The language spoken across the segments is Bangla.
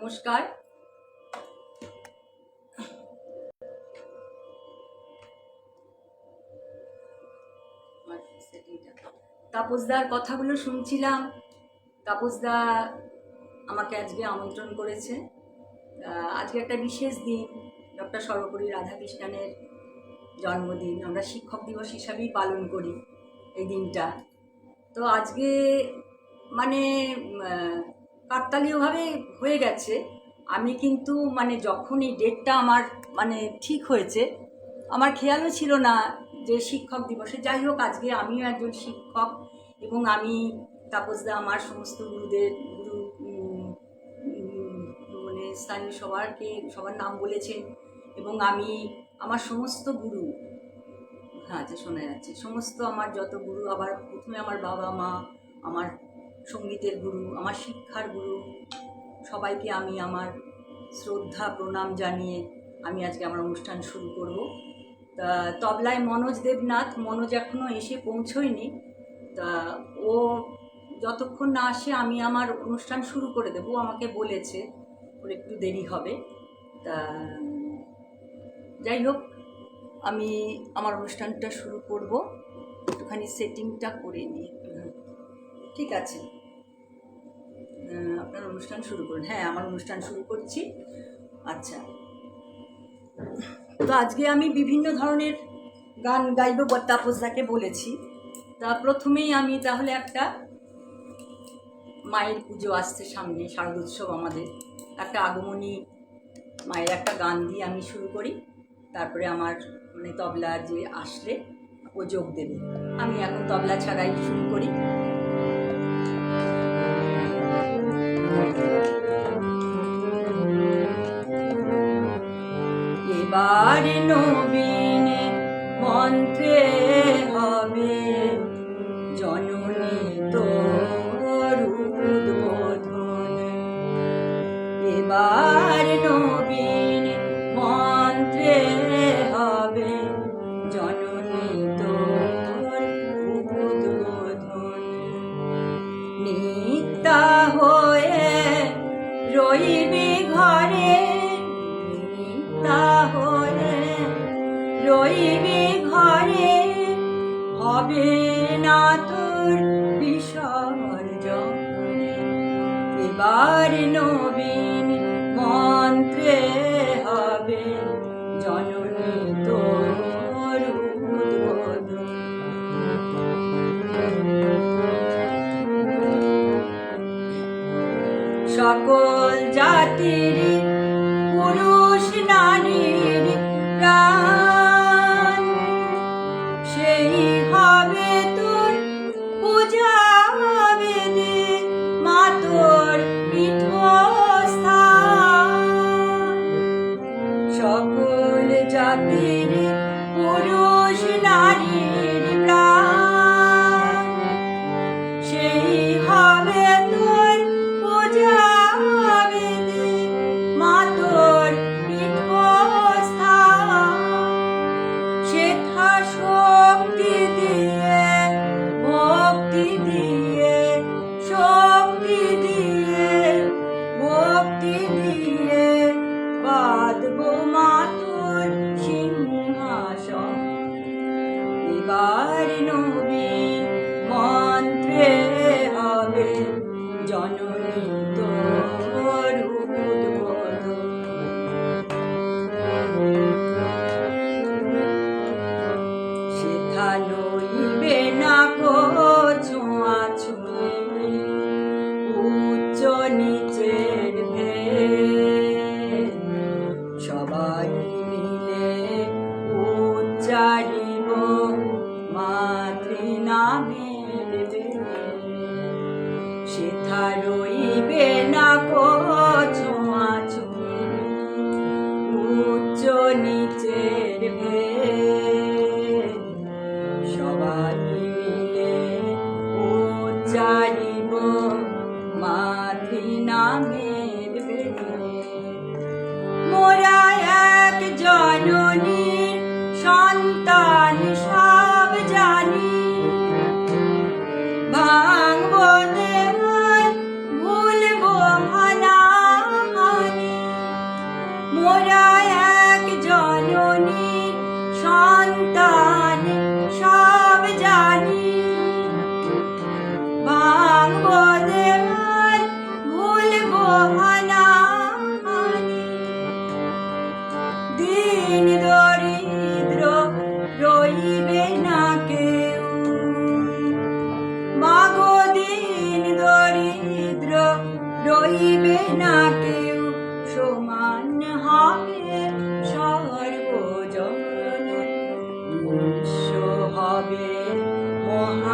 নমস্কার। তাপসদার কথাগুলো শুনছিলাম। তাপসদা আমাকে আজকে আমন্ত্রণ করেছে। আজকে একটা বিশেষ দিন, ডক্টর সর্বপল্লী রাধাকৃষ্ণনের জন্মদিন। আমরা শিক্ষক দিবস হিসাবেই পালন করি এই দিনটা। তো আজকে মানে কাকতালীয়ভাবে হয়ে গেছে। আমি কিন্তু যখন এই ডেটটা আমার ঠিক হয়েছে, আমার খেয়ালও ছিল না যে শিক্ষক দিবসে। যাই হোক, আজকে আমিও একজন শিক্ষক এবং আমি তাপসদা আমার সমস্ত গুরু স্থানীয় সবার নাম বলেছেন এবং আমি আমার সমস্ত গুরু, আচ্ছা শোনা যাচ্ছে, সমস্ত আমার যত গুরু, আবার প্রথমে আমার বাবা মা, আমার সঙ্গীতের গুরু, আমার শিক্ষার গুরু, সবাইকে আমি আমার শ্রদ্ধা প্রণাম জানিয়ে আমি আজকে আমার অনুষ্ঠান শুরু করব। তা তবলায় মনোজ দেবনাথ, মনোজ এখনও এসে পৌঁছয়নি। তা ও যতক্ষণ না আসে আমি আমার অনুষ্ঠান শুরু করে দেব, আমাকে বলেছে ওর একটু দেরি হবে। তা যাই হোক, আমি আমার অনুষ্ঠানটা শুরু করব। একটুখানি সেটিংটা করে নিই। ঠিক আছে, আপনার অনুষ্ঠান শুরু করুন। হ্যাঁ, আমার অনুষ্ঠান শুরু করছি। আচ্ছা, তো আজকে আমি বিভিন্ন ধরনের গান গাইব, তাপসদাকে বলেছি। তা প্রথমেই আমি তাহলে একটা মায়ের পুজো আসছে সামনে, শারদোৎসব আমাদের, একটা আগমনী মায়ের একটা গান দিয়ে আমি শুরু করি। তারপরে আমার তবলা যে আসলে ও যোগ দেবে। আমি এখন তবলা ছাড়াই শুরু করি। এবার নবীন মন্ত্রে হবে জননী তোর উদ্বোধন। এবার নবীন মন্ত্রে হবে জননী তোর উদ্বোধন। নিত্যা হয়ে রইবি ঘরে, নিত্যা হয়ে রইবি ঘরে, হবে না তোর বিসর্জন। এবার নবীন মন্ত্রে হবে জননী তোর উদ্বোধন। সকল জাতির পুরুষ নারীর প্রাণ, সেই হবে তোর পূজা বেদে মা তোর পীঠস্থান। সকল জাতির পুরুষ নারীর প্রাণ, সেই হবে তোর পূজা বেদে মা তোর পীঠস্থান। সেথা শক্তি দিয়ে, ভক্তি দিয়ে, শক্তি দিয়ে, ভক্তি দিয়ে বাঁধব মা তোর সিংহাসন। এবার নবীন মন্ত্রে হবে জননী তোর উদ্বোধন। সেথা নইবে না গো ছোঁয়াছুঁয়ি, উচ্চ নিচের ভেদ। সবাই মিলে উচ্চারিব মাতৃনামের বেদ। সেথা রইবে না গো ছোঁয়াছুঁয়ি, উচ্চ নিচের ভেদ। সবাই মিলে উচ্চারিব মাতৃনামের বেদ। মোরা এক জননীর সন্তান সব জানি,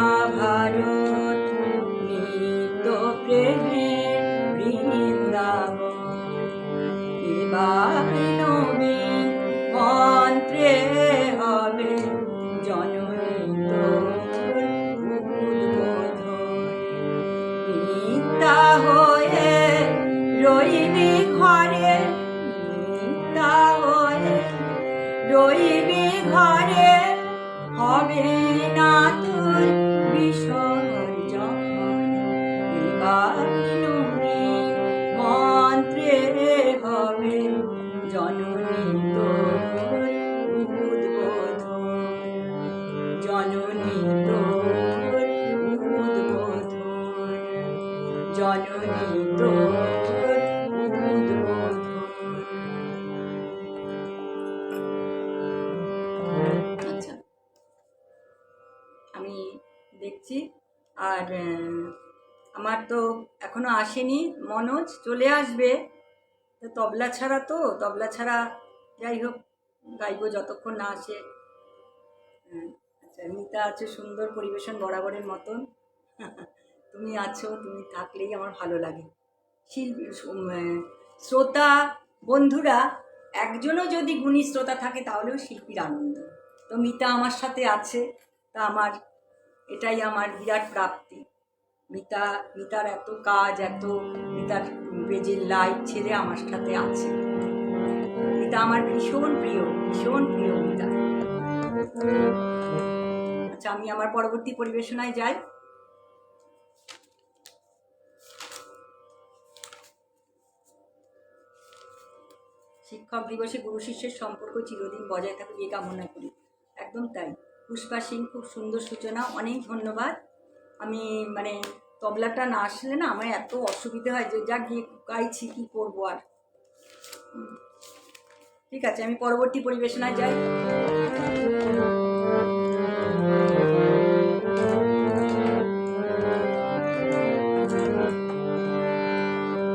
মহাভারত নিত্য প্রেমের বৃন্দাবন। এবার নবীন মন্ত্রে হবে জননী তোর উদ্বোধন। মিথ্যা হয়ে রইবি ঘরে, মিথ্যা হয়ে রইবি ঘরে, হবে না তোর বিসর্জন। এবার নবীন মন্ত্রে হবে জননী তোর উদ্বোধন, জননী তোর উদ্বোধন, জননী তোর উদ্বোধন। আচ্ছা, আমি দেখছি। আর আমার তো এখনো আসেনি, মনোজ চলে আসবে। তো তবলা ছাড়া, তো তবলা ছাড়া যাই হোক গাইবো যতক্ষণ না আসে। আচ্ছা, মিতা আছে, সুন্দর পরিবেশন বরাবরের মতন। তুমি আছো, তুমি থাকলেই আমার ভালো লাগে। শিল্পী শ্রোতা বন্ধুরা, একজনও যদি গুণী শ্রোতা থাকে তাহলেও শিল্পীর আনন্দ। তো মিতা আমার সাথে আছে, তা আমার এটাই আমার বিরাট প্রাপ্তি। মিতার এত কাজ, এত মিতার পেজের লাইভ ছেড়ে আমার সাথে আছে। মিতা আমার ভীষণ প্রিয়, ভীষণ প্রিয় মিতা। আচ্ছা, আমি আমার পরবর্তী পরিবেশনায় যাই। শিক্ষক দিবসে গুরু শিষ্যের সম্পর্ক চিরদিন বজায় থাকুক এই কামনা করি। একদম তাই। পুষ্পা সিং, খুব সুন্দর সূচনা, অনেক ধন্যবাদ। আমি মানে তবলাটা না আসলে না আমার এত অসুবিধা হয় যে যা গিয়ে গাইছি, কি করবো আর। ঠিক আছে, আমি পরবর্তী পরিবেশনায় যাই।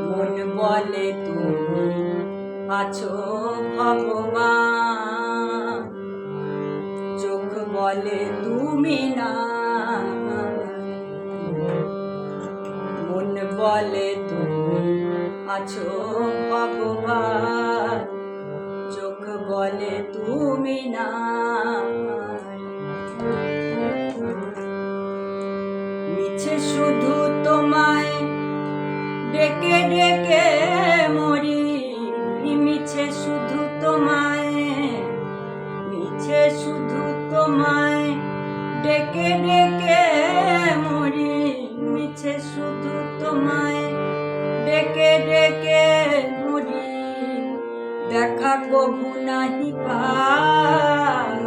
মন বলে তুমি আছো ভগবান, চোখ বলে তুমি না, মন বলে তুমি আছো ভগবান, চোখ বলে তুমি না। মিছে শুধু তোমায় ডেকে ডেকে মরি, মিছে শুধু তোমায়, মিছে শুধু তোমায় ডেকে ডেকে মরি, মিছে শুধু তোমায় ডেকে ডেকে মরি। দেখা কবু নাহি পাই,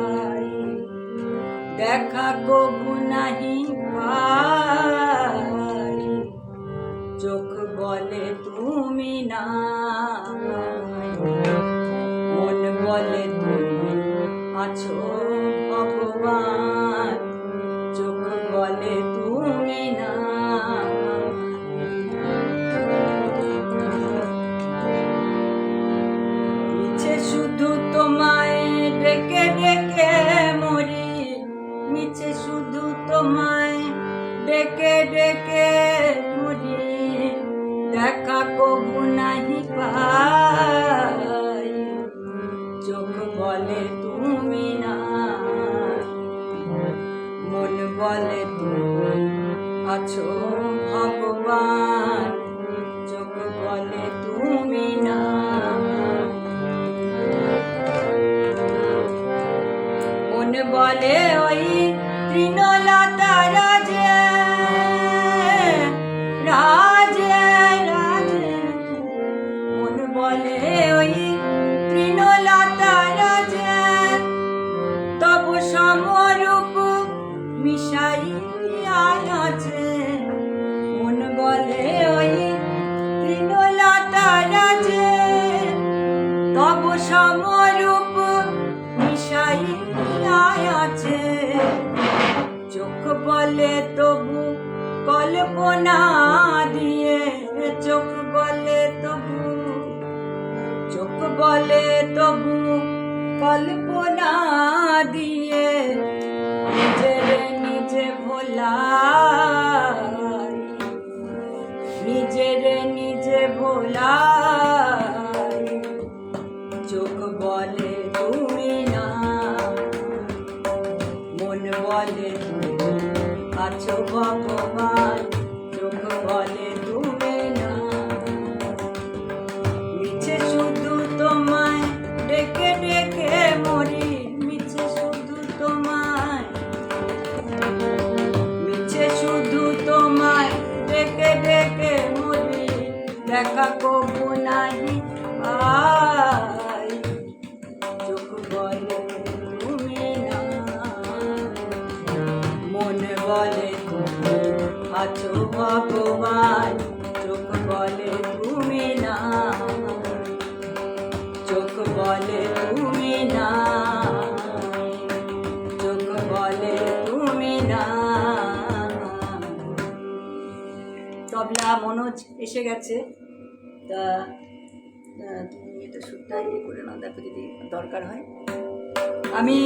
দেখা কবু নাহি পাই, চোখ বলে তুমি না, মন বলে তুমি আছো ভগবান, চোখ বলে তুমি না। মিছে শুধু তোমায় ডেকে ডেকে মরি, মিছে শুধু তোমায় ডেকে ডেকে মরি। দেখা কবু নাহি পাই, চোখ বলে তুমি না, মন বলে তুমি আছো ভগবান, চোখ বলে তুমি না। মন বলে ওই তৃণলতা রাজে রাজে রাজে, মন বলে ওই তৃণলতা রাজে, তব সমরূপ মিশাইয়া নাচে। মন বলে ওই তৃণলতা রাজে, তব সমরূপ মিশাইয়া আছে। চোখ বলে তবু কল্পনা দিয়ে, চোখ বলে তবু, চোখ বলে তবু কল্পনা দিয়ে, নিজের নিজে ভোলা ভোলাই, নিজের নিজে ভোলাই, চোখ বলে তুমি না, মন বলে তুমি আছো ভগবান, চোখ বলে তুমি না, মিছে শুধু তোমায় ডেকে ডেকে মরি, মিছে শুধু তোমায়, মিছে শুধু তোমায় ডেকে ডেকে মরি, দেখা কবু নাহি পাই, চোখ বলে তুমি না, মন বলে তুমি আছো ভগবান, চোখ বলে তুমি না, চোখ বলে তুমি না, চোখ বলে তুমি না। তবলা মনোজ এসে গেছে, তা তুমি এটা সুরটা ইয়ে করে নাও, দেখো যদি দরকার হয়। আমি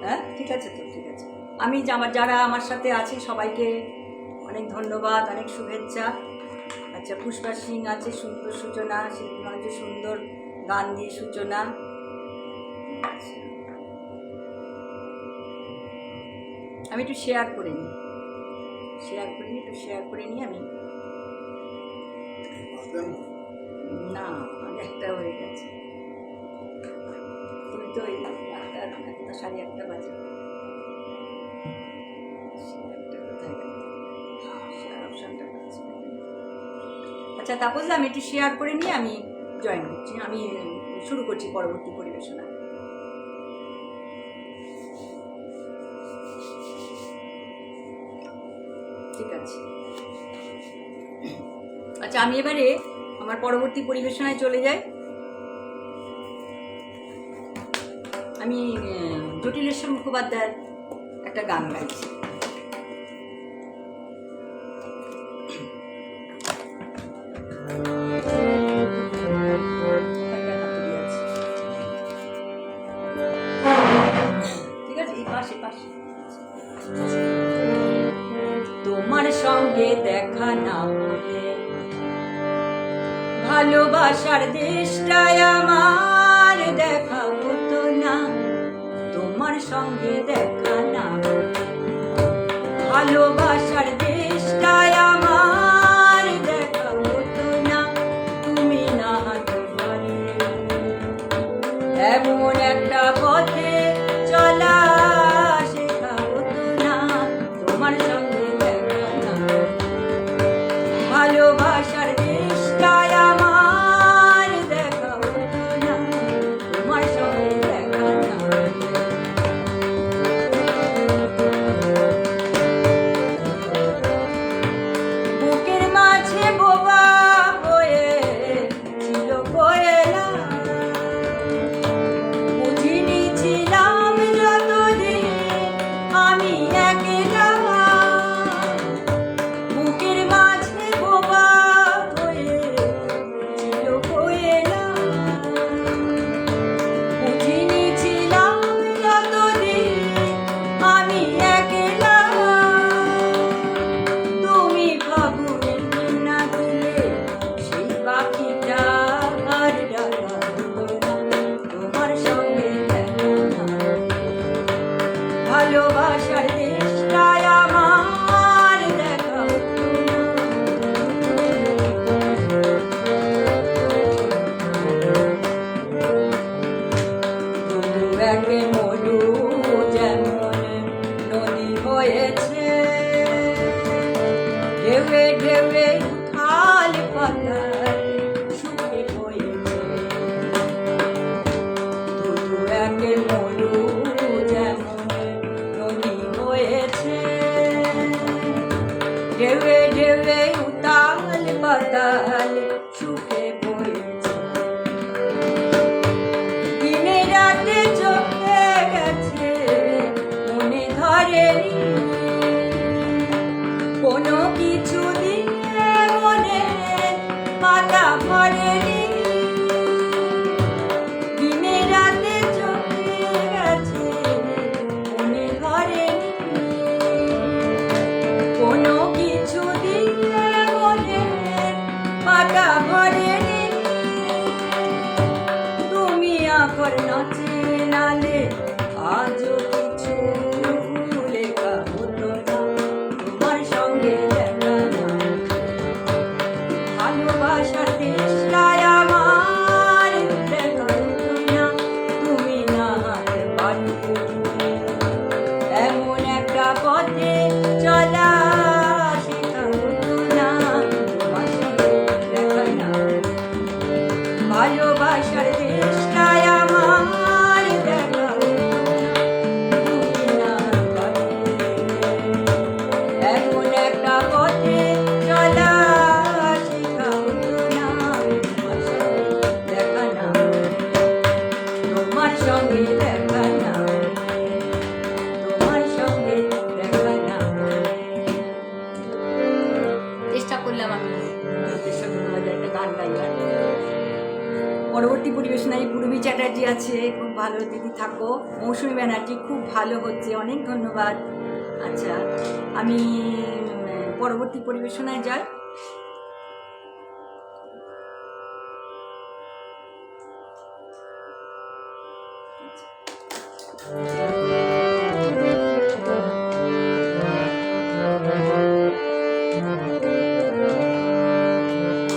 হ্যাঁ ঠিক আছে তো, ঠিক আছে। আমি যারা আমার সাথে আছে সবাইকে অনেক ধন্যবাদ, অনেক শুভেচ্ছা। আচ্ছা, পুষ্পা সিং আছে, সুন্দর সূচনা, শিল্পী সুন্দর গান দিয়ে সূচনা। আমি একটু শেয়ার করে নিই, একটু শেয়ার করে নিই আমি। না, একটা হয়ে গেছে, তুমি তো এই একটা 1:30 বাজে। আচ্ছা, তাপস আমি একটু শেয়ার করে নিয়ে আমি জয়েন করছি, আমি শুরু করছি পরবর্তী পরিবেশনা। ঠিক আছে। আচ্ছা, আমি এবারে আমার পরবর্তী পরিবেশনায় চলে যাই। আমি জটিলেশ্বর মুখোপাধ্যায়ের একটা গান গাইছি। ঠিক আছে, এই পাশে পাশে। তোমার সঙ্গে দেখা না হলে ভালোবাসার দেশটায় আমার দেখা হতো না, তোমার সঙ্গে দেখা না হলে ভালোবাসার দেশটায় আমার দেখা হতো না, তুমি না হতে পারে এমন একটা পথে চলা শেখা হতো না, তোমার সঙ্গে দেখা না ভালোবাসার দেশটায় আমার দেখা হতো না, তোমার সঙ্গে দেখা না। বুকের মাঝে বোবা হয়ে ছিল কোয়েলা, বুঝিনি ছিলাম যতদিন আমি একলা, বুকের মাঝে বোবা হয়ে ছিল কোয়েলা, বুঝিনি ছিলাম যতদিন আমি একলা, তুমি ফাগুনের না দিলে সেই পাখিটা আর ডাকা হতো না, তোমার সঙ্গে দেখা না ভালোবাসার দেশটায় আমার দেখা হতো না। তবু একে মরু যেমন নদী হয়েছে, ঢেউয়ে ঢেউয়ে উথাল পাতাল শুকে হয়েছে, তবু একে মরু যেমন নদী হয়েছে, ঢেউয়ে ঢেউয়ে উথাল পাতাল শুকে পড়েছে, দিনে রাতে চোখে গেছে মনে ধরেনি, কোনো কিছু দিনে মনে পাতা ভরেনি, দিনে রাতে চোখে গেছে মনে ধরেনি, চেয়েছিলাম আমি যথেষ্ট ধন্যবাদ একটা গান গাইবার। পরবর্তী পরিবেশনায় পূর্বী চ্যাটার্জি আছে, খুব ভালো দিদি থাকো। মৌসুমী ব্যানার্জি খুব ভালো হচ্ছে, অনেক ধন্যবাদ। আচ্ছা, আমি পরবর্তী পরিবেশনায় যাই।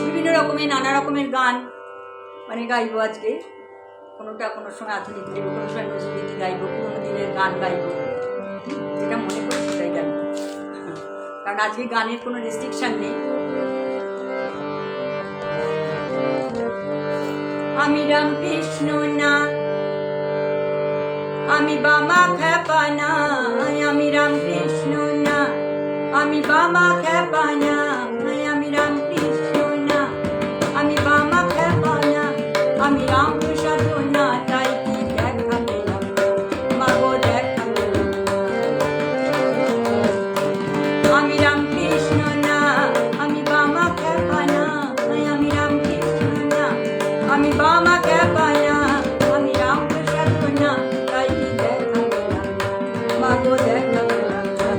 বিভিন্ন রকমের নানা রকমের গান মানে গাইবো আজকে। কোনোটা কোনো সময় আধুনিক গাইবো, কোনো সময় নজরুলগীতি গাইবো, পুরোনো দিনের গান গাইবো, যেটা মনে করি সেটাই গাইবো, কারণ আজকে গানের কোনো রেস্ট্রিকশন নেই। আমি রামকৃষ্ণ না, আমি বামা খেপা না, আমি রামকৃষ্ণ না, আমি বামা খেপা না, আমি রামকৃষ্ণ না, আমি বামা খেপা না, আমি রামপ্রসাদ না, তাই কি দেখা পেলাম না, মাগো দেখা পেলাম না। আমি রামকৃষ্ণ না, আমি বামা খেপা না, আমি রামকৃষ্ণ না, আমি বামা খেপা না, আমি রামপ্রসাদ না, তাই কি দেখা পেলাম না, মাগো দেখা পেলাম না।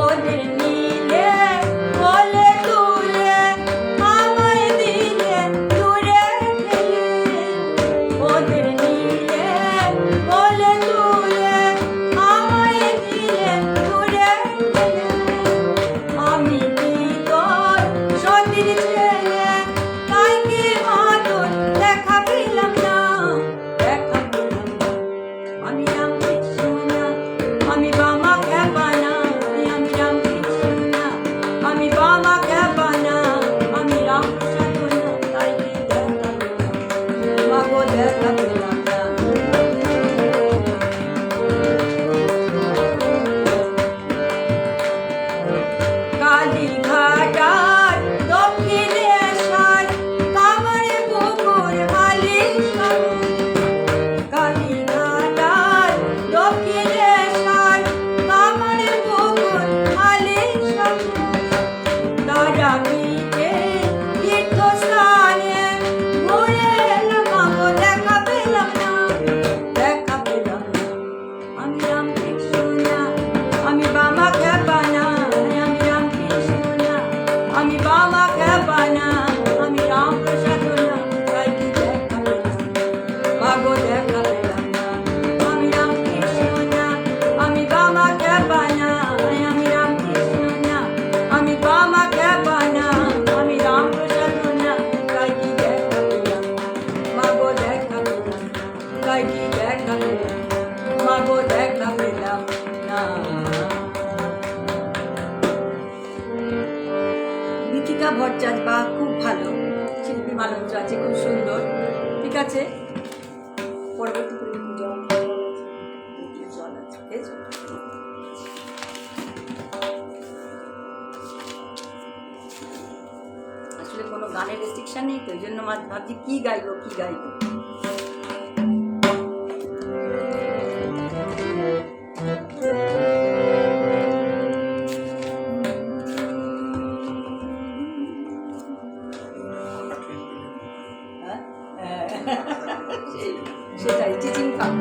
ওদের নীলে বলে তুলে আমায় দিলে দূরে ঠেলে, ওদের নীলে বলে তুলে আমায় দিলে দূরে ঠেলে, আমি কি তোর সতীর ছেলে, তাই কি মাদুর দেখা পেলাম না, দেখা পেলাম না। আমি রামকৃষ্ণ না, আমি বামা খেপা না, আমি রামকৃষ্ণ না, আমি বামা খেপা না, আমি রামপ্রসাদ না, তাই কি দেখা পেলাম না, মাগো দেখা পেলাম না। কালীঘাটার দক্ষিণেশ্বর কামারে পুকুর হালিশ্বর, কালীঘাটার দক্ষিণেশ্বর কামারে পুকুর হালিশ্বর, তারাপীঠে তীর্থস্থানে ঘুরে এলাম, মাগো দেখা পেলাম না, দেখা পেলাম না। আমি রামকৃষ্ণ না, আমি বামা খেপা না, আমি রামকৃষ্ণ না, আমি বামা খেপা না, আমি রামপ্রসাদ না, তাই কি দেখা পেলাম না, মাগো দেখা পেলাম না। আমি রামকৃষ্ণ না, আমি বামা খেপা না, আমি রামকৃষ্ণ না, আমি বামা খেপা না, আমি রামপ্রসাদ না, তাই কি দেখা পেলাম না, মাগো দেখা পেলাম না, তাই কি দেখা পেলাম না, মাগো দেখা পেলাম না। গীতিকা ভট্টাচার্য বা খুব ভালো শিল্পী, মালঞ্চ আছে খুব সুন্দর, ঠিক আছে। পরবর্তী জল আছে, খেয়েছো? আসলে কোনো গানের রেস্ট্রিকশন নেই তো, এই জন্য ভাবছি কি গাইবো কি গাইবো। সেটাই চিচিং কাপ।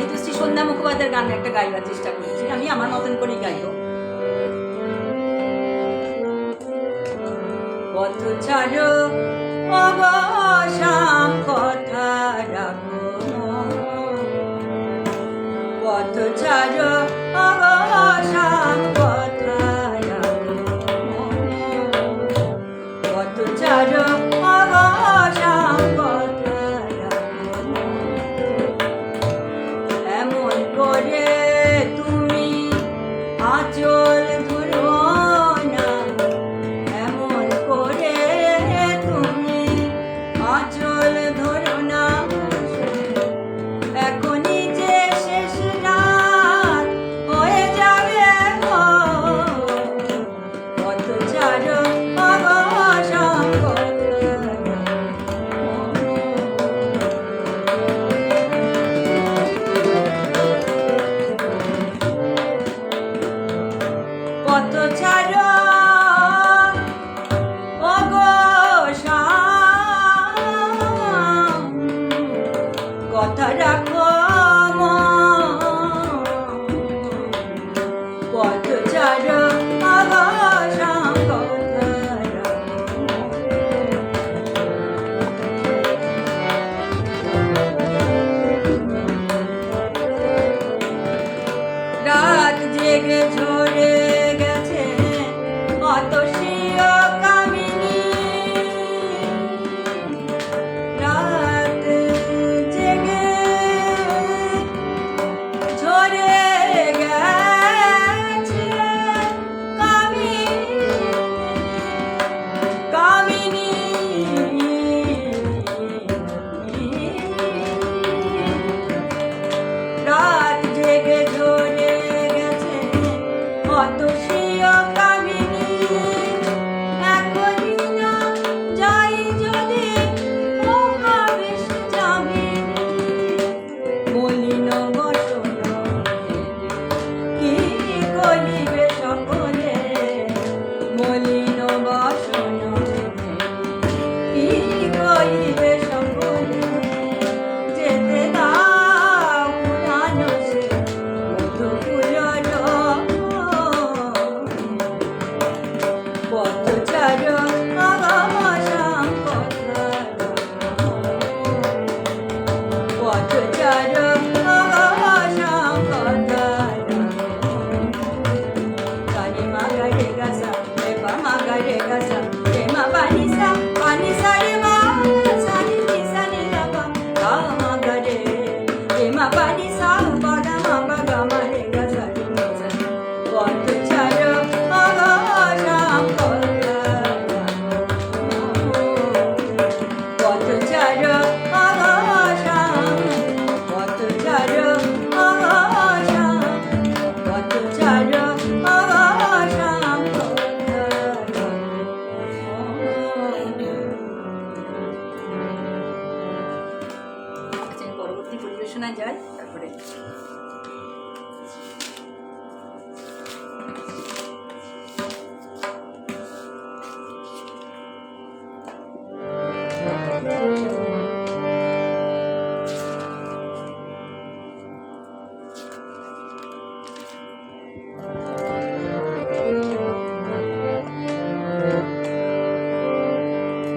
ঋতুশ্রী সন্ধ্যা মুখোপাধ্যায়ের গান একটা গাইবার চেষ্টা করেছি, আমি আমার মতন করেই গাইব। পথ ছাড়ো অবসাম কথা রাখো, পথ ছাড়ো অবসাম কথা রাখো, পথ ছাড়ো অবসাম কথা রাখো, এমন করে তুমি আঁচল ধরো না, এমন করে তুমি আঁচল ধরো না, এখনই যে শেষ রাত যায় তারপরে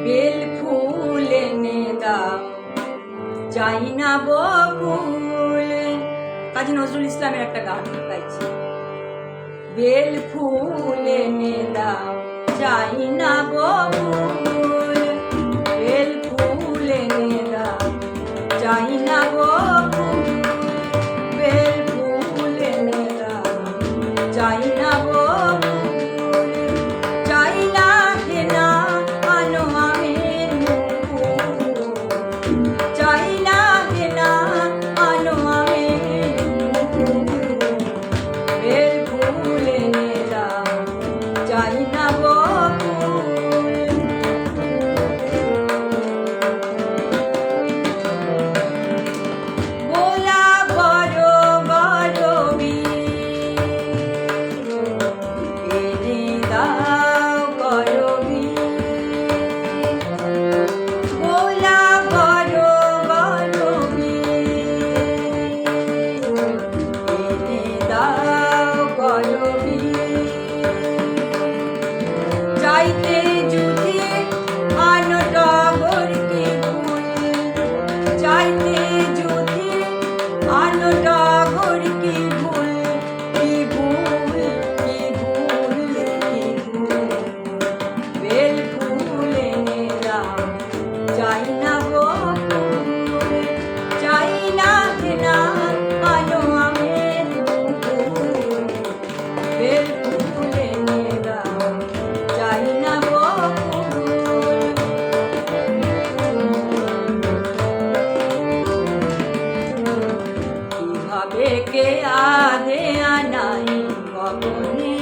বেল ফুল এনে দাও চাই না বকুল, কাজী নজরুল ইসলামের একটা গান গাইছি। বেল ফুল এনে দাও চাই না বকুল, বেল ফুল এনে দাও চাই না বকুল, বেল ফুল এনে দাও চাই না বকুল, চাই না কেনা আনো আমের মুকুল, চাই না কেনা আনো আমের মুকুল, বেল ফুল এনে দাও চাই না বকুল। গোলা বড় বড় বীর এনে দাও করবি, গোলা বড় বড় বীর এনে দাও করবি, চাইতে যদি আনো টগরকে ফুল, চাইতে যদি আনো টগরকে ফুল, কি ভুল কি ভুল কি ভুল, বেল ফুল এনে দাও চাই না বকুল, চাই না কেনা আনো আমের মুকুল, বেল ফুল এনে দাও চাই না বকুল। কিভাবে কে আদে আনাই গগনে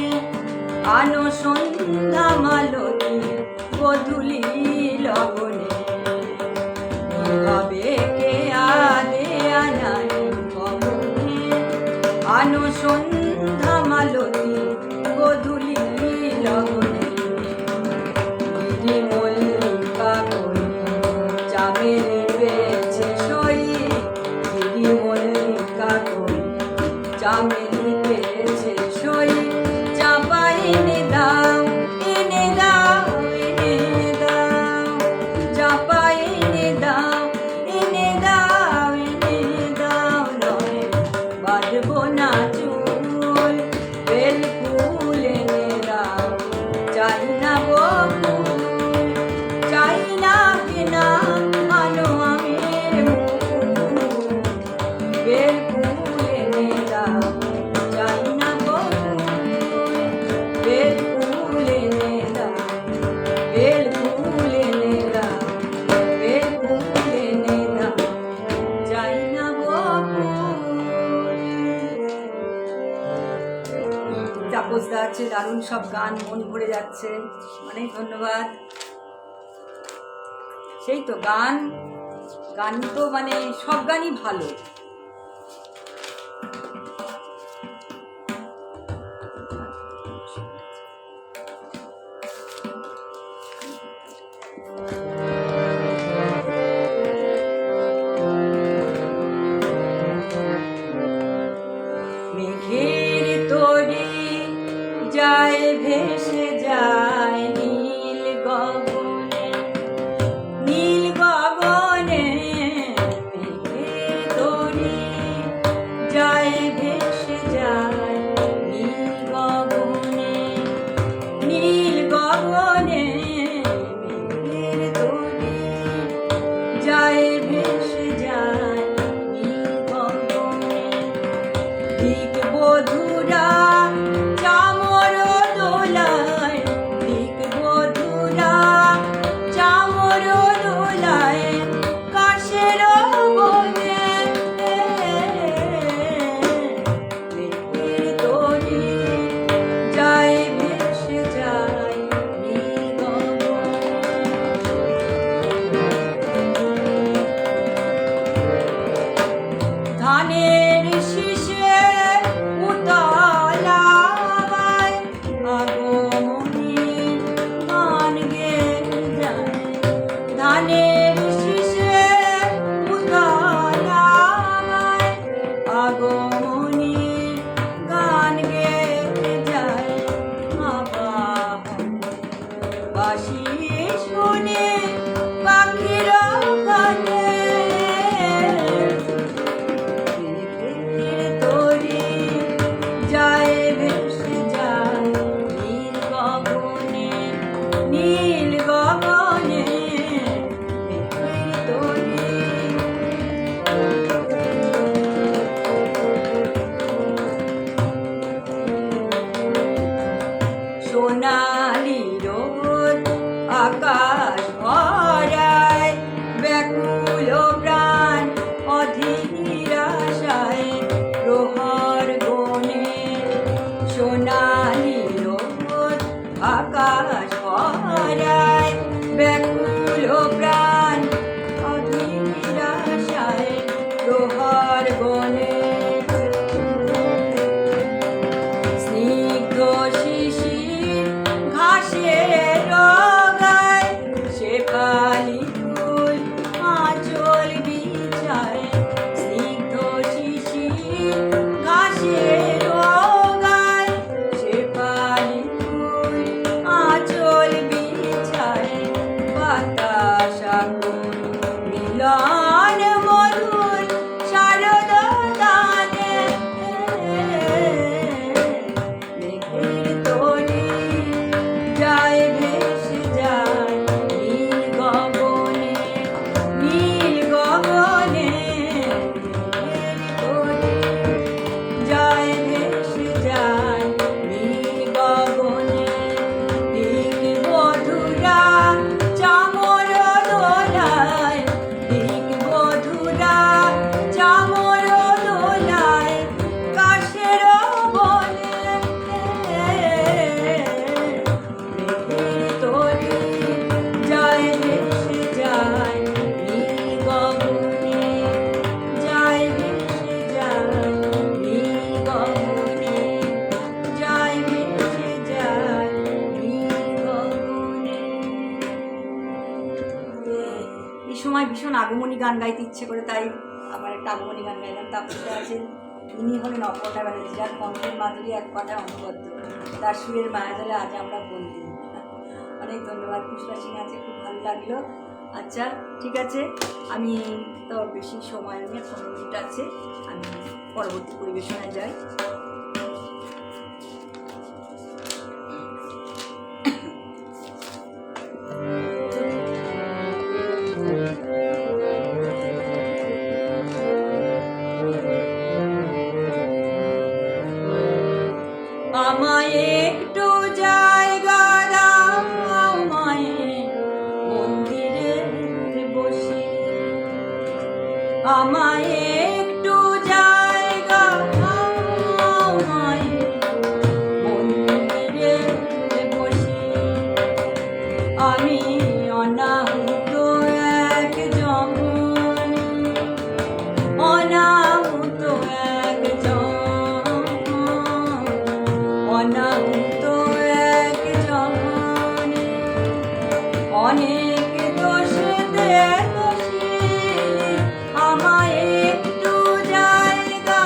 আনো সন্ধ্যা মালতী গধূলি লগনে, কিভাবে কে আদে আনাই গগনে আনো সন্ধ্যা মালতী গধূলি লগনে, গিরি মল্লিকা কই চামেলি পেয়েছে সই, গিরি মল্লিকা কই চামেলি পেয়েছে সই, চাপা এনে দাও এনে দাও এনে দাও, চাপা এনে দাও এনে দাও এনে দাও, নয় বাঁধবো না চুল, বেল ফুল এনে দাও চাই না বকুল, চাই না কেনা আনো আমের মুকুল, বেল ফুল এনে দাও চাই না বকুল, বেল ফুল এনে দাও, বেল ফুল এনে দাও, বেল ফুল এনে দাও চাই না বকুল। তাপসদা আছে, দারুণ সব গান, মন ভরে যাচ্ছে, অনেক ধন্যবাদ। সেই তো গান, গান তো মানে সব গানই ভালো। মেঘের তরি যায় ভেসে যায় নীল গগনে, নীল গগনে মেঘের তরি মিলন মধুর শারদ দানে মেঘের তরি যায় ভেসে যায় নীল গগনে নীল গগনে মেঘের তরি যায় ভেসে যায় নীল গগনে দিক বধুরা চামর দোলায় দিক বধুরা চামর দোলায় কাশের বনে মেঘের তরি যায় ভেসে যায় নীল গগনে যায় ভেসে যায় নীল গগনে যায় ভেসে যায় নীল গগনে। এই সময় ভীষণ আগমনী গান গাইতে ইচ্ছে করে, তাই আবার একটা আগমনী গান গাইলাম। তারপরে আছেন, ইনি হলেন অপর্ণা ব্যানার্জি, যার কণ্ঠের মাধুরী এক কথায় অনবদ্য, তার সুরের মায়াজালে আজ আমরা বন্দী। অনেক ধন্যবাদ। পুষ্পা সিং আছে, খুব ভালো লাগলো। আচ্ছা ঠিক আছে, আমি তো বেশি সময় নিয়ে 15 মিনিট আছে, আমি পরবর্তী পরিবেশনায় যাই। আমায় একটু জায়গা দাও মায়ের মন্দিরে বসে, আমায় একটু জায়গা দাও মায়ের মন্দিরে বসে। আমি অনাহুত এক জমন, অনাহুত এক জমন, অনাহুত এক জমনে অনেক দোষেতে দোষী। আমায় একটু জায়গা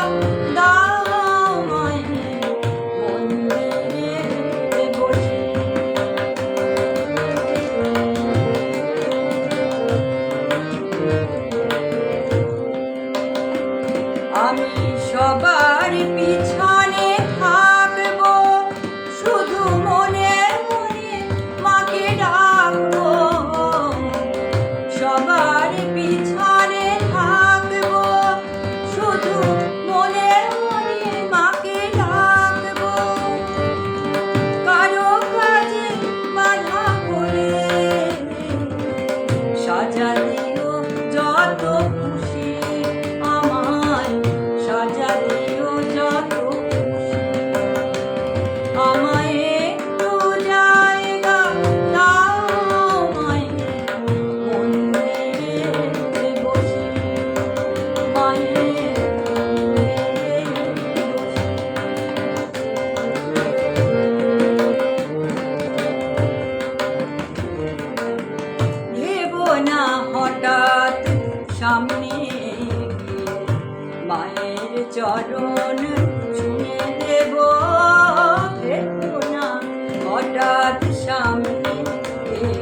দাও মায়ের মন্দিরে বসে। আমি সবার পিছনে থাকবো, শুধু মনে মনে মাকে ডাকবো। সবার পিছনে থাকবো, শুধু মনে মনে মাকে ডাকবো। কারো কাজে বাধা করে সাজা দিও যত খুশি, আমায় সাজা দিও যত খুশি। আমায় একটু জায়গা দাও মায়ের মন্দিরে বসে, মায়ের মন্দিরে বসে। ভেবো না হঠাৎ সামনে গিয়ে মায়ের চরণ ছুঁয়ে দেব। ভেবো না হঠাৎ সামনে গিয়ে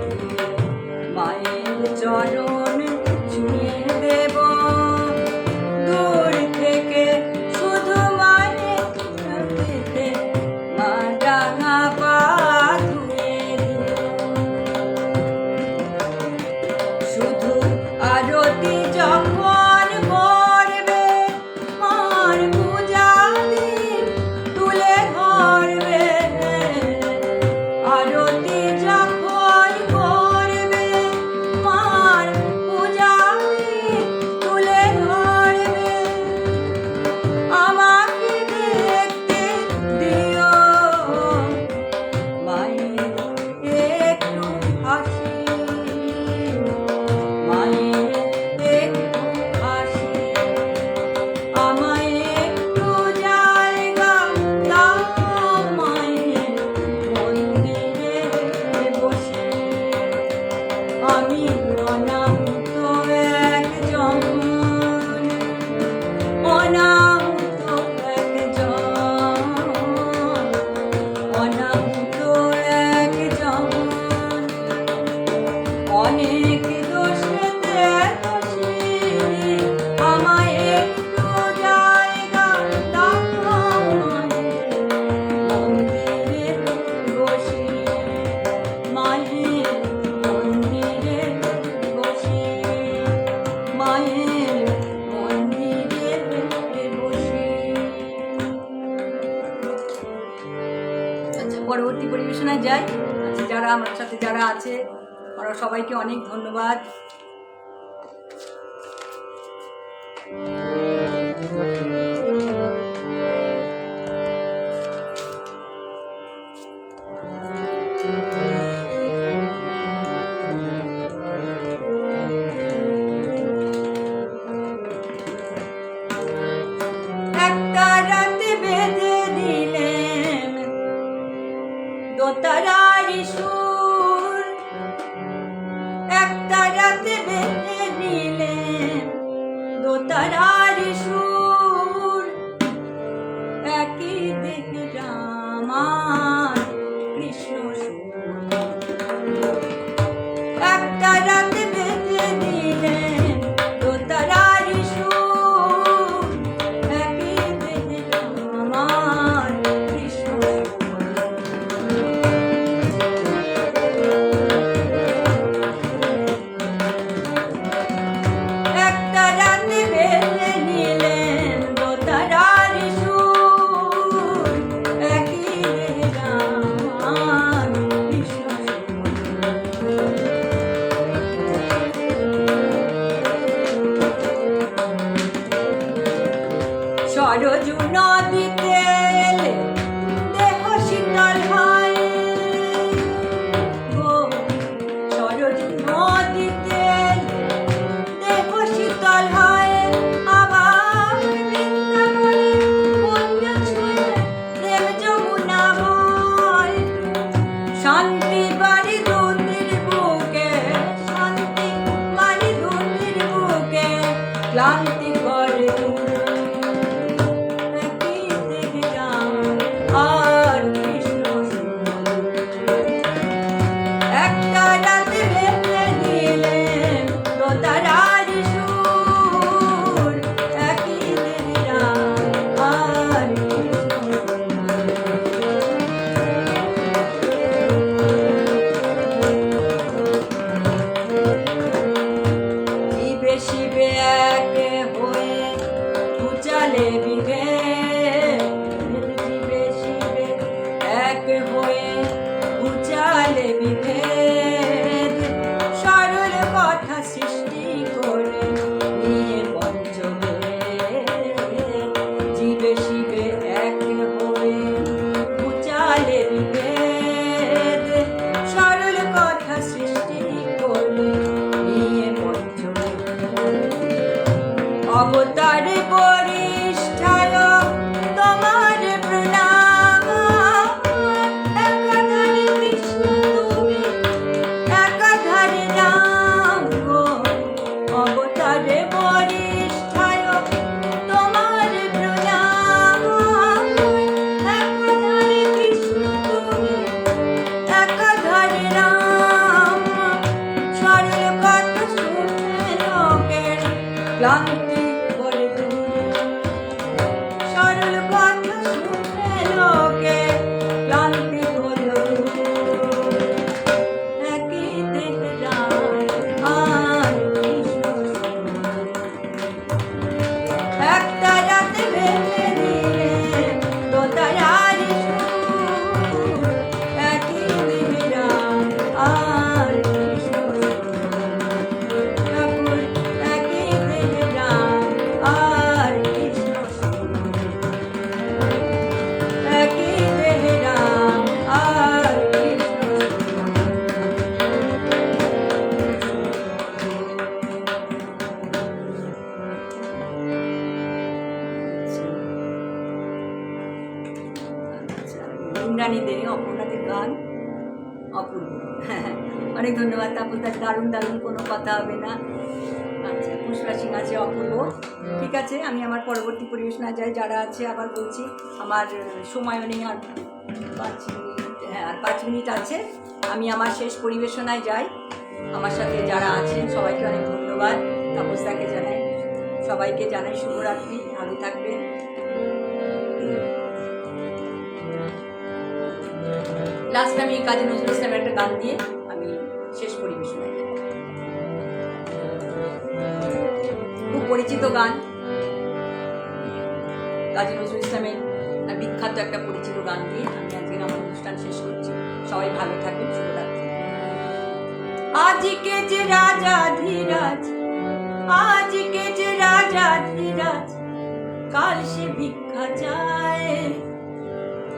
মায়ের চরণ ছুঁয়ে দেব। দূর থেকে শুধু মায়ের পেতে মা ডাঙা পা ধুয়ে দিও। শুধু আরতি যখন করবে মার পূজা দীপ তুলে ধরবে। আরতি যখন করবে মার পরিবেশনায় যাই। আচ্ছা, যারা আমার সাথে যারা আছে ওরা সবাইকে অনেক ধন্যবাদ। একটা রাতে বেঁধে দিলেন দোতারার সুর, একটা রাতে বেঁধে দিলেন দোতারার সুর, একই দেখে আমার কৃষ্ণ সুর। একটা রাতে বেঁধে দিলেন দোতারার সুর, একই দেখে আমার কৃষ্ণ সুর। একটা রাতে বেঁধে নিলেন দোতারার সুর, একই দেখে আমার কৃষ্ণ সুর। সরজু নদীতে এলে দেহ শীতল হয় গো, সরজু নদীতে এলে দেহ শীতল হয়। আবার বৃন্দাবনে কুঞ্জ ছুঁয়ে দেব যমুনা বয়, শান্তি বাড়ি দুধের বুকে, শান্তি বাড়ি দুধের বুকে, ক্লান্তি করে আর কৃষ্ণ সুর। একটা রাতে বেঁধে দিলেন দোতারার সুর, একই দেখে আর কৃষ্ণ সুর। শিবে শিবে এক হয়ে উচালে বিভেদ, শিবে শিবে এক হয়ে উচালে বিভেদ, সরল কথা সৃষ্টি করে নিয়ে পঞ্চভেদ। শিবে শিবে এক হয়ে উচালে বিভেদ, সরল কথা সৃষ্টি করে নিয়ে পঞ্চভেদ। অবতারে বরিষ্ঠায় তোমার প্রণাম, একাধারে কৃষ্ণ তুমি, একাধারে রাম গো। অবতারে বরিষ্ঠায় তোমার প্রণাম, একাধারে কৃষ্ণ তুমি, একাধারে রাম। সরল কথা শুনে লোকের ক্লান্তি করে দূর, সরল কথা শুনে লোকে ক্লান্তি করে দূর, একই দেখে যায় আর কৃষ্ণ সুর। একটা রাতে বেঁধে দিলেন দোতারার সুর, একই দেখে যায় আর কৃষ্ণ সুর। ঠাকুর একই দেখে যায় আর কৃষ্ণ সুর, একই দেখে যায় আর কৃষ্ণ সুর। ইন্দ্রাণী দে, অপর্ণাদের গান অপূর্ব। অনেক ধন্যবাদ তাপসদার, দারুণ দারুণ, কোনো কথা হবে না। আচ্ছা, পুষ্পা সিং আছে, অপূর্ব। ঠিক আছে, আমি আমার পরবর্তী পরিবেশনায় যাই। যারা আছে আবার বলছি, আমার সময়ও নেই, আর 5 মিনিট, হ্যাঁ আর 5 মিনিট আছে। আমি আমার শেষ পরিবেশনায় যাই। আমার সাথে যারা আছেন সবাইকে অনেক ধন্যবাদ। তাপসদাকে জানাই, সবাইকে জানাই শুভরাত্রি, ভালো থাকবেন। লাস্ট আমি কাজী নজরুল ইসলামের একটা গান দিয়ে আমি শেষ পরিবেশনায় যাব। খুব পরিচিত গান, কাজী নজরুল ইসলামের বিখ্যাত একটা পরিচিত গান দিয়ে আমি আজকে আমার অনুষ্ঠান শেষ করছি। সবাই ভালো থাকবেন, শুভরাত্রি। আজকে যে রাজা ধীরাজ, আজকে যে রাজা ধীরাজ, কাল সে ভিক্ষা চায়,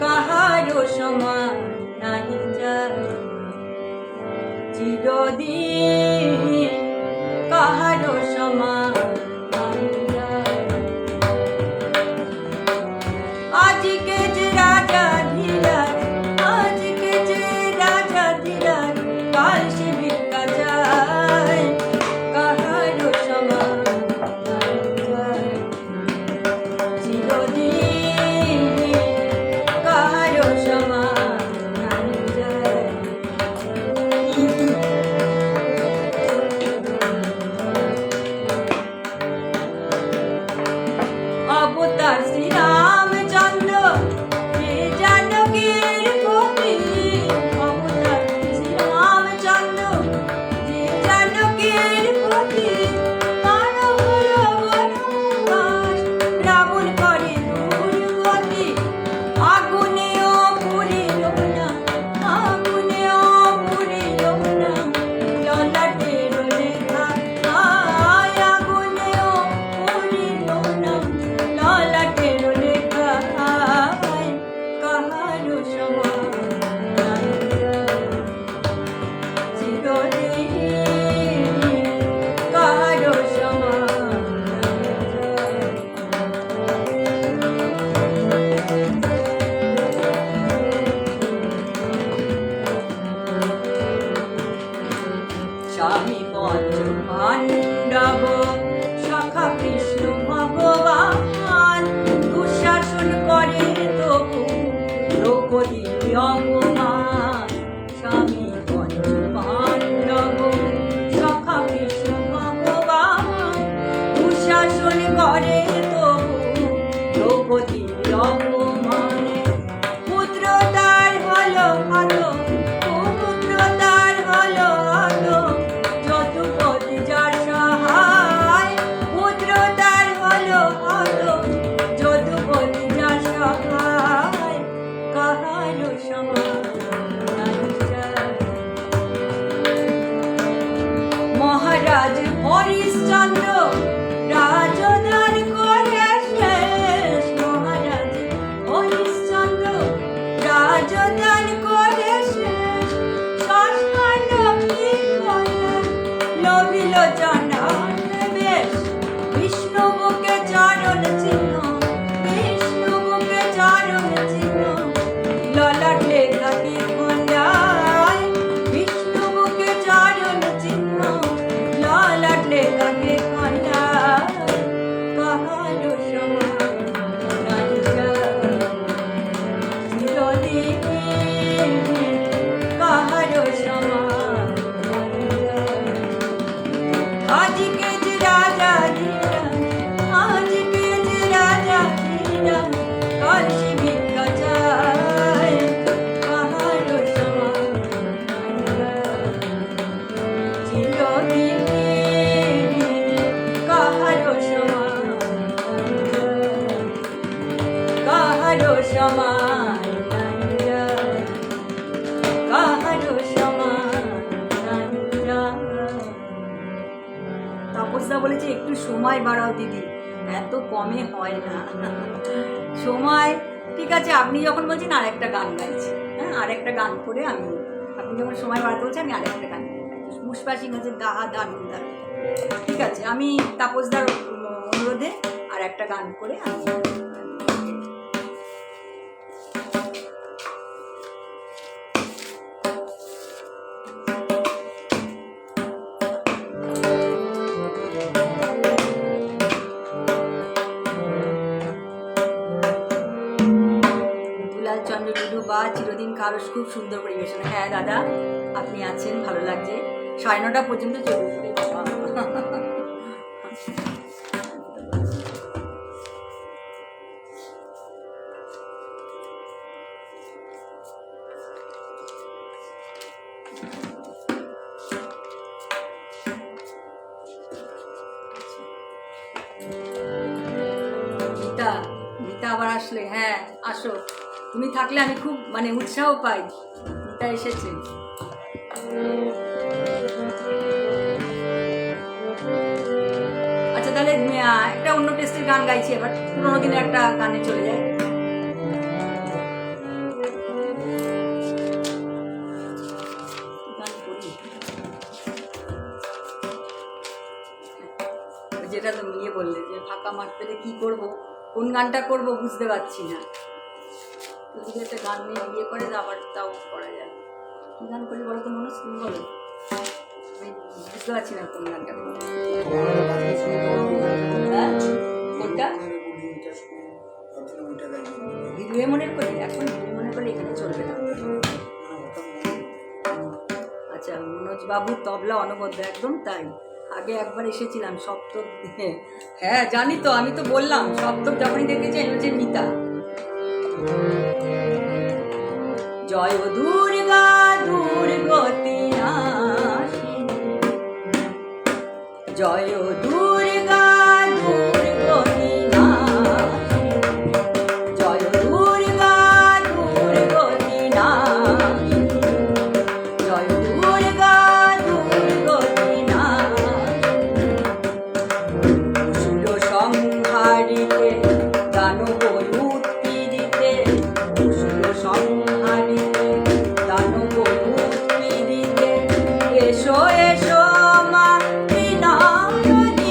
কাহারও সমান নাহি যায়, চিরদিন কাহারও সমান নাহি যায়। আজকে যে রাজা ধীরাজ, আজকে যে রাজা ধীরাজ, কাল সে ভিক্ষা যায়, কাহারও সমান নাহি যায়, চিরদিন কাহারও সমান নাহি যায়। অবতার শ্রীরামচন্দ্র যে জানকীর পতি, অবতার শ্রীরামচন্দ্র যে জানকীর পতি, তার হলো বনবাস, রাবণ করে দুর্গতি, আগুনেও পুড়িল না, আগুনেও পুড়িল না, ললাটের লেখা, আগুনেও পুড়িল না, ললাটের লেখা, কাহারও সমান নাহি যায়, চিরদিন কাহারও সমান নাহি যায়। স্বামী পঞ্চ পাণ্ডব সখা কৃষ্ণ ভগবান, দুঃশাসন করে তবু দ্রৌপদীর অপমান। স্বামী পঞ্চ পাণ্ডব সখা কৃষ্ণ ভগবান, দুঃশাসন করে তবু দ্রৌপদীর অপমান। পুত্র তার হলো হত, পুত্র তার হলো হত, যদুপতি যার সহায়, পুত্র তার হলো হত, যদুপতি যার সহায়, কাহারও সমান নাহি যায়। মহারাজ হরিশ্চন্দ্র রাজদান করে শেষ, মহারাজ হরিশ্চন্দ্র রাজদান করে শেষ, শ্মশান কি করে লভিল চণ্ডাল বেশ, বিষ্ণু বুকে চরণ চিহ্ন, বিষ্ণু বুকে চরণ চিহ্ন, ললাট লেখা কি খণ্ডায়, বিষ্ণু বুকে চরণ চিহ্ন, ললাট লেখা কি খণ্ডায়, কাহারও সমান নাহি যায়, চিরদিন কাহারও সমান নাহি যায়। আজকে যে রাজা ধীরাজ, আজকে যে রাজা ধীরাজ, কাল সে ভিক্ষা চায়, কাহারও সমান নাহি যায়, চিরদিন কাহারও সমান নাহি যায়, কাহারও সমান নাহি যায়, কাহারও সমান নাহি যায়। তাপসদা বলেছে একটু সময় বাড়াও দিদি, এত কমে হয় না সময়। ঠিক আছে, আপনি যখন বলছেন আরেকটা গান গাইছি, হ্যাঁ আরেকটা গান করে আমি, আপনি যখন সময় বাড়াতে বলছেন আমি আরেকটা গান গাইছি, পুষ্পা সিং হচ্ছে দাহা দারুন দারুন। ঠিক আছে, আমি তাপসদার অনুরোধে আর একটা গান করে আমি চন্দ্র টুডু বা চিরদিন কারো, খুব সুন্দর পরিবেশনা। হ্যাঁ দাদা আপনি আছেন, ভালো লাগছে, 9:30 পর্যন্ত চলবে। গীতা, গীতা আবার আসলে, হ্যাঁ আসো, তুমি থাকলে আমি খুব মানে উৎসাহ পাই। গীতা টেস্টটা এসেছে। আচ্ছা তাহলে একটা অন্য টেস্টের গান গাইছি এবার, পুরোনো দিনের একটা গানে চলে যায়। যেটা তুমি বললে যে ফাঁকা মাঠ পেলে কি করব, কোন গানটা করব বুঝতে পারছি না। যদি একটা গান নিয়ে বিয়ে করে আবার তাও করা যায়। কি গান করি বলো তো মনে, তুমি বলো, আমি বুঝতে পারছি না কোন গানটা করবো। কোনটা হিরুয়ে মনের করি? এখন হিরুয়ে মনের করি এখানে চলবে না। আচ্ছা, মনোজ বাবুর তবলা অনবদ্য, একদম তাই। আগে একবার এসেছিলাম সপ্তক, হ্যাঁ জানি তো, আমি তো বললাম সপ্তক যখনই দেখেছি হচ্ছে মিতা। জয় দুর্গা দুর্গতি নাশিনী, জয় দুর্গা দুর্গতি নাশিনী, জয় দুর্গা দুর্গতি নাশিনী, জয় দুর্গা দুর্গতি নাশিনী। অসুর সংহারিতে দানব উৎপীড়িতে, অসুর সংহারিতে দানব উৎপীড়িতে, এসো এসো মা বিনায়িনী,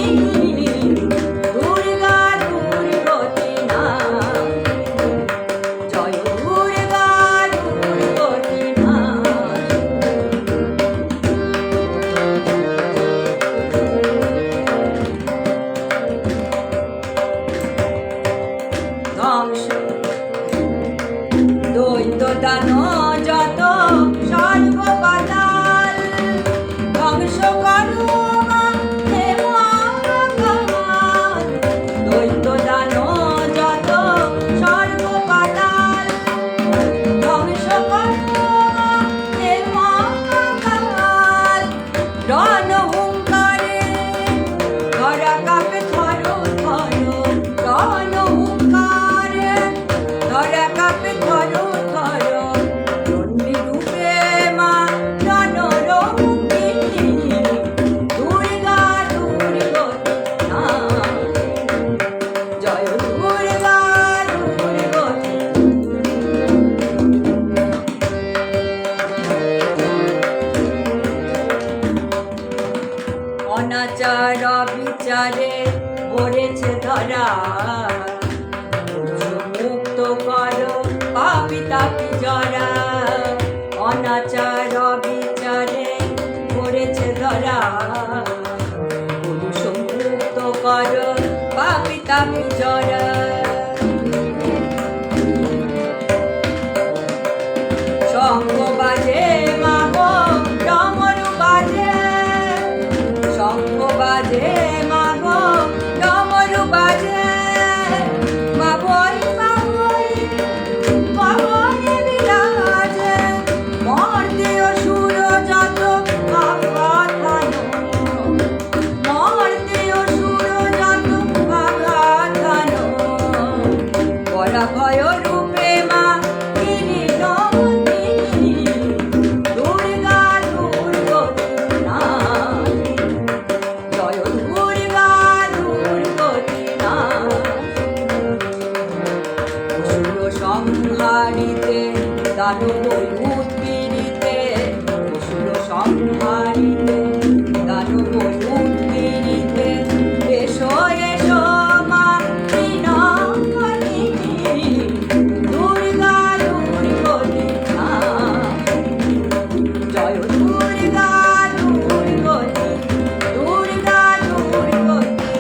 দুর্গা দুর্গতি নাশিনী, জয় দুর্গা দুর্গতি নাশিনী। ধ্বংস দৈত্য দানব যত স্বর্গ পাতাল, ধ্বংস করো মা হে মহাকাল, দৈত্য দানব যত স্বর্গ পাতাল, ধ্বংস করো মা হে মহাকাল। রণ হুঙ্কারে ধরা কাঁপে থরো থরো, রণ হুঙ্কারে ধরা কাঁপে থরো থরো, চণ্ডী রূপে মা রণরঙ্গিনী, দুর্গা দুর্গতি নাশিনী, জয় দুর্গা দুর্গতি। অনাচার বিচারে পড়েছে ধরা, মুক্ত করো পাপি তাপি জরা, অনাচার বিচারে পড়েছে ধরা, পুরুষ মুক্ত করো পাপি তাপি জরা। শঙ্খ বাজে মাগো ডমরু বাজে, শঙ্খ বাজে মাগো ডমরু বাজে, বাবই বাবই বাবই বিরাজে, মর্তে অসুর যত আঘাতানো, মর্তে অসুর যত আঘাতানো, পরাভয় রূপে মা গিরিনন্দিনী, দুর্গা দুর্গতি নাশিনী, জয় দুর্গা দুর্গতি নাশিনী। অসুর সংহারিতে দানব উৎপীড়িতে, অসুর সংহারিতে দানব উৎপীড়িতে, এসো এসো মা বিনায়িনী, দুর্গা দুর্গতি নাশিনী, জয় দুর্গা দুর্গতি, দুর্গা দুর্গতি,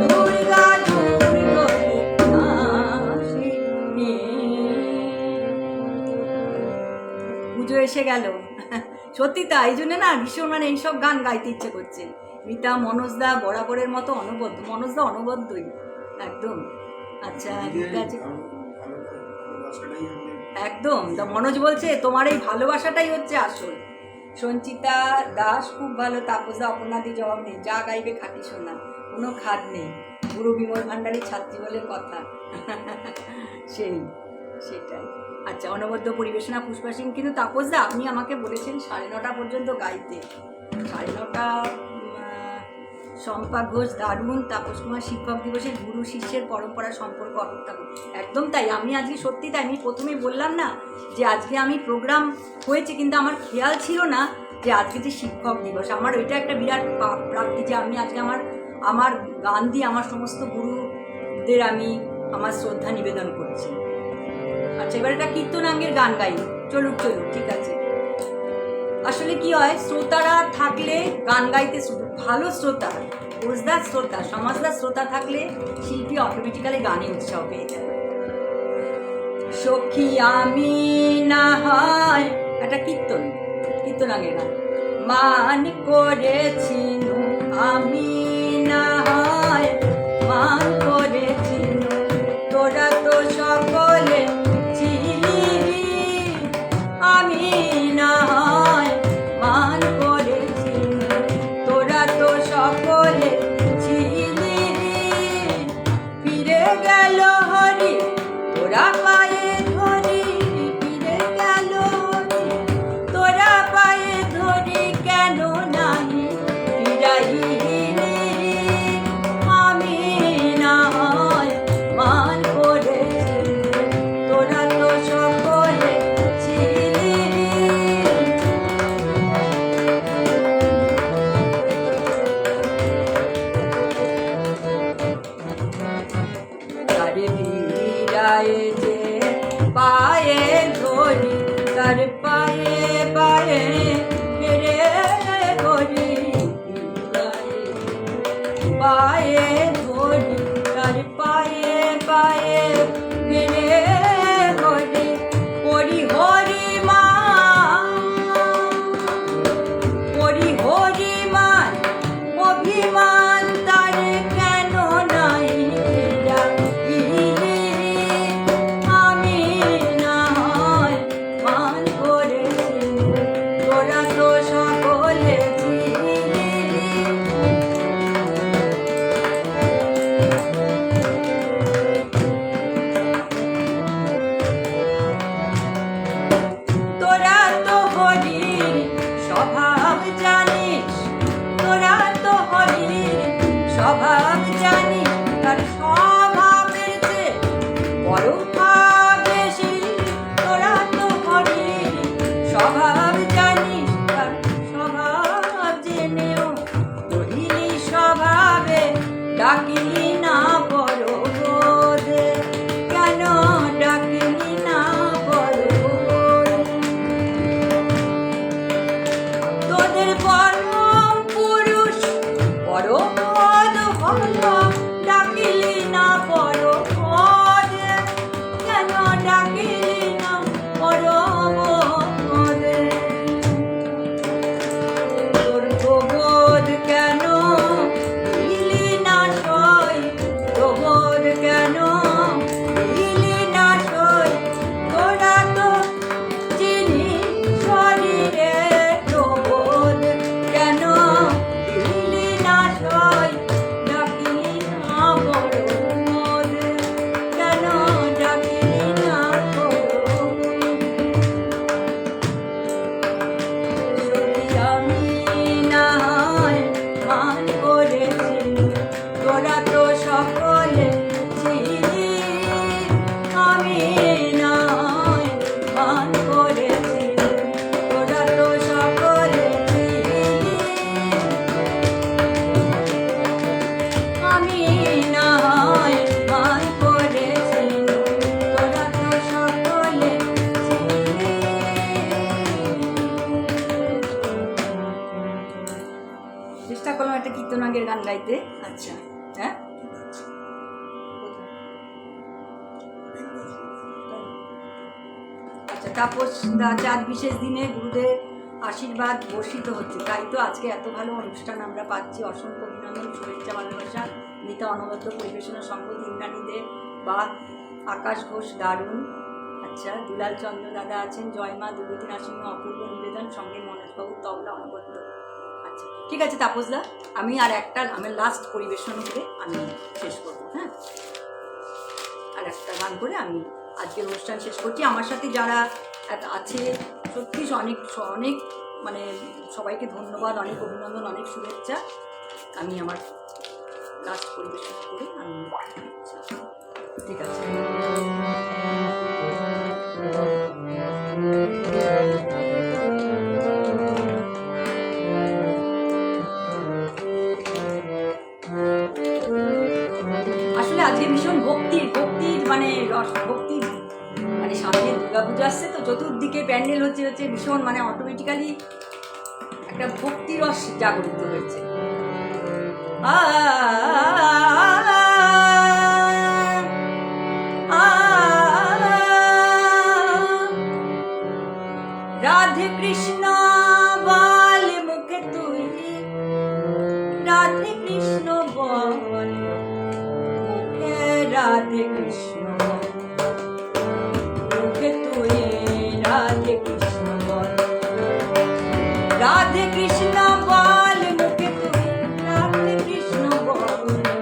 দুর্গা দুর্গতি নাশিনী। পুজো এসে গেল, সত্যি তাই, এই জন্য না ভীষণ মানে এইসব গান গাইতে ইচ্ছে করছে। মিতা মনোজদা বরাবরের মতো অনবদ্য, মনোজদা অনবদ্যই একদম। আচ্ছা মিতা একদম, তা মনোজ বলছে তোমার এই ভালোবাসাটাই হচ্ছে আসল। সঞ্চিতা দাস খুব ভালো, তাপসদা অপর্ণাদি জবাব নেই, যা গাইবে খাঁটি শোনা, কোনো খাদ নেই, পুরো বিমল ভান্ডারীর ছাত্রী বলে কথা। সেটাই। আচ্ছা, অনবদ্য পরিবেশনা পুষ্পা সিং। কিন্তু তাপসদা আপনি আমাকে বলেছেন 9:30 পর্যন্ত গাইতে। 9:30 শম্পা ঘোষ দারুণ, তাপস কুমার শিক্ষক দিবসের গুরু শিষ্যের পরম্পরা সম্পর্ক অটুট থাকুন। একদম তাই, আমি আজকে সত্যি তাই, আমি প্রথমেই বললাম না যে আজকে আমি প্রোগ্রাম হয়েছে, কিন্তু আমার খেয়াল ছিল না যে আজকে যে শিক্ষক দিবস। আমার ওইটা একটা বিরাট প্রাপ্তি যে আমি আজকে আমার গান দিয়ে আমার সমস্ত গুরুদের আমি আমার শ্রদ্ধা নিবেদন করছি। আচ্ছা, এবার একটা কীর্তনাঙ্গের গান গাই। চলুক, ঠিক আছে। আসলে কি হয়, শ্রোতারা থাকলে গান গাইতে, ভালো শ্রোতা, বোঝদার শ্রোতা, সমাজদার শ্রোতা থাকলে শিল্পী অটোমেটিক্যালি গানে উৎসাহ পেয়ে যায়। সখী আমি না হয় একটা কীর্তনাঙ্গের গান। মান করেছি আমি না হয় মান করেছি, তোরা তো সকলে ছিলি, আমি না হয় মান করেছি, তোরা তো সকলে ছিলি, ফিরে গেল হরি তোরা পায়ে ধরি, ফিরে গেল হরি তোরা পায়ে ধরি, কেন নাহি ফিরাইলি, আমি না হয় মান করেছি, তোরা তো সকলে ছিলি। তারে ফিরায় যে পায়ে ধরি, তার পায়ে পায়ে ফিরে ধরি, পায়ে ধরি, তার পায়ে পায়ে ফিরে ধরি, হরি হরি মা, হরি হরি মান, অভিমান তার কেন নাই ফিরাইলি, আমি না হয় মান করেছি, তোরা তো সকলে ছিলি। তোরা তো হরির স্বভাব জানিস, তোরা তো হরির স্বভাব জানিস, তার স্বভাবের চেয়ে বড় ভাব বেশি, তোরা তো হরির স্বভাব জানিস, তার স্বভাব জেনেও হরির স্বভাবে ডাকিলি না বড় বোধে, কেন ডাকিলি না বড় বোধে, তোদের পরম পুরুষ পরমপদ হলো, ডাকিলি না পরমপদে, কেন ডাকিলি না পরমপদে, তোর প্রবোধ কেন দিলি না সই, প্রবোধ কেন দিলি না সই, তোরা তো চিনি শরীরে প্রবোধ কেন দিলি না সই, ডাকিলি না পরমপদ, কেন ডাকিলি না পরমপদ। সখী আমি না হয় মান করেছি, তোরা তো সকলে ছিলি, আমি না হয় মান করেছি, তোরা তো সকলে ছিলি, আমি না হয় মান করেছি, তোরা তো সকলে ছিলি। চেষ্টা করলাম একটা কীর্তনাঙ্গের গান গাইতে। আচ্ছা, হ্যাঁ, আচ্ছা, তাপস দা চাঁদ বিশেষ দিনে গুরুদের আশীর্বাদ বর্ষিত হচ্ছে, তাই তো আজকে এত ভালো অনুষ্ঠান আমরা পাচ্ছি। অসংখ্য অভিনন্দন, শুভেচ্ছা, ভালোবাসা। মিতা অনবদ্য পরিবেশনা সঙ্গ, ইন্দ্রাণী দে বা আকাশ ঘোষ দারুণ। আচ্ছা, দুলাল চন্দ্র দাদা আছেন, জয়মা, দুর্গতি নাসিং, অপূর্ব নিবেদন, সঙ্গে মনোজবাবু তবলা, অনবদ্য। আচ্ছা, ঠিক আছে তাপসদা, আমি আর একটা আমার লাস্ট পরিবেশন করে আমি শেষ করবো। হ্যাঁ, আর একটা গান করে আমি আজকের অনুষ্ঠান শেষ করছি। আমার সাথে যারা আছে সত্যি অনেক অনেক মানে সবাইকে ধন্যবাদ, অনেক অভিনন্দন, অনেক শুভেচ্ছা। আমি আমার লাস্ট পরিবেশন করে আমি ঠিক আছে। আসলে আজকে ভীষণ ভক্তির মানে ভক্তির মানে সামনে দুর্গাপূজা আসছে তো, চতুর্দিকে প্যান্ডেল হচ্ছে ভীষণ মানে অটোমেটিক্যালি একটা ভক্তি রস জাগরিত হয়েছে। রাধে কৃষ্ণ বল মুখে তুই, রাধে কৃষ্ণ বল মুখে, রাধে কৃষ্ণ মুখে তুই, রাধে কৃষ্ণ বল, রাধে কৃষ্ণ বল মুখে তুই, রাধে কৃষ্ণ বল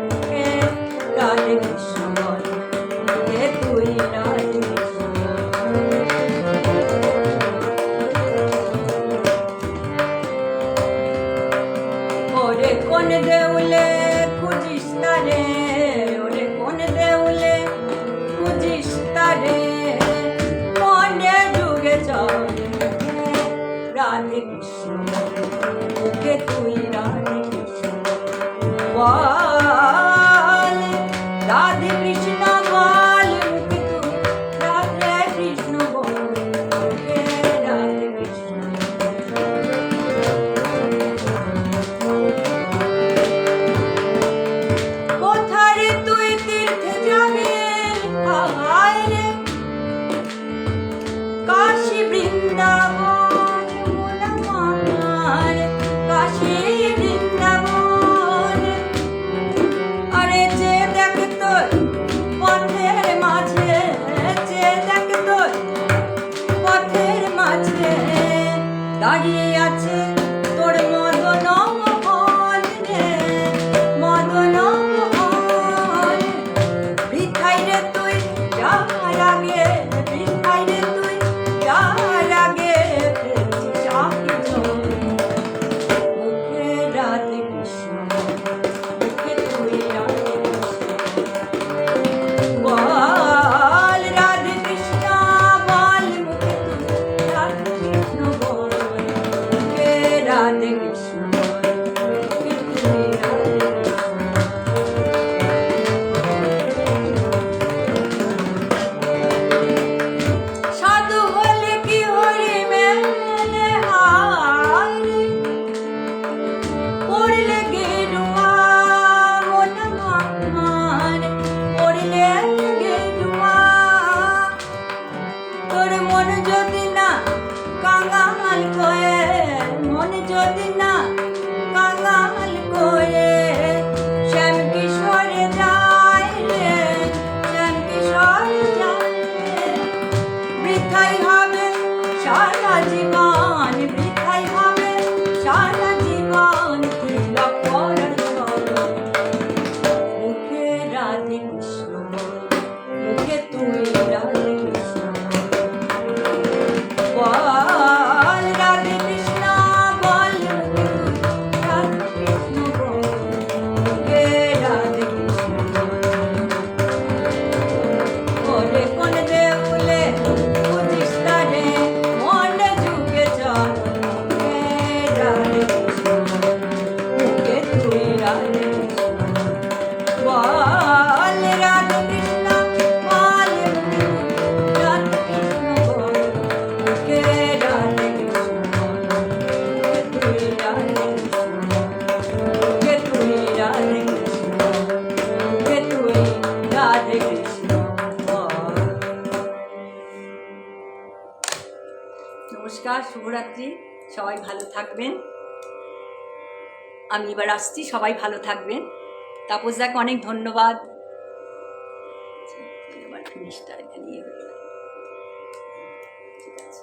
মুখে, রাধে কৃষ্ণ বল মুখে তুই, রাধে কৃষ্ণ ওরে কোন দেউলে খুঁজিস তারে, ওরে কোন দেউলে খুঁজিস তারে, মনে যুগে চলে রাধে কৃষ্ণ মুখে তুই, রাধে কৃষ্ণ বল, রাধে কৃষ্ণ বল মুখে তুই, রাধে কৃষ্ণ বল মুখে, রাধে কৃষ্ণ। কোথারে তুই তীর্থে যাবি আয় রে, কাশী বৃন্দাবন আমার, কাশী বৃন্দাবন, আরে যে দেখ তোর পথের মাঝে, যে দেখ তোর পথের মাঝে দাঁড়িয়ে আছে তোর মদন মোহন রে, মদন মোহন, বৃথাই রে তুই যার আগে, বৃথাই রে তুই যার আগে মুখে রাধে কৃষ্ণ মুখে তুই, রাধে কৃষ্ণ বল, রাধে কৃষ্ণ বল মুখে তুই, রাধে কৃষ্ণ বল মুখে, রাধে কৃষ্ণ বল মুখে তুই, রাধে কৃষ্ণ। সাধু হলে কি হরি মেলে হায়, পড়লে গেরুয়া মন আমার, পড়লে গেরুয়া, তোর মন যদি না কাঙাল কয়ে, মন যদি না কাঙাল কয়ে, শ্যাম কিশোরে যায় রে, শ্যাম কিশোরে যায় রে, বৃথাই হবে সারা জীবন, বৃথাই হবে সারা জীবন, তিলক করার সময় মুখে রাধে কৃষ্ণ বল মুখে তুই, রাধে কৃষ্ণ বল, রাধে কৃষ্ণ বল মুখে তুই, রাধে কৃষ্ণ বল মুখে, রাধে কৃষ্ণ বল। ওরে কোন দেউলে খুঁজিস তারে, মনে যুগে চল মুখে, রাধে কৃষ্ণ মুখে তুই, রাধে কৃষ্ণ বল, রাধে কৃষ্ণ বল মুখে তুই, রাধে কৃষ্ণ বল মুখে, রাধে কৃষ্ণ বল মুখে তুই, রাধে কৃষ্ণ মুখে তুই, রাধে কৃষ্ণ মুখে তুই, রাধে কৃষ্ণ বল। নমস্কার, শুভরাত্রি, সবাই ভালো থাকবেন। আমি এবার আসছি, সবাই ভালো থাকবেন। তাপসদাকে অনেক ধন্যবাদ। এবার ফিনিশটা এখানে ঠিক আছে।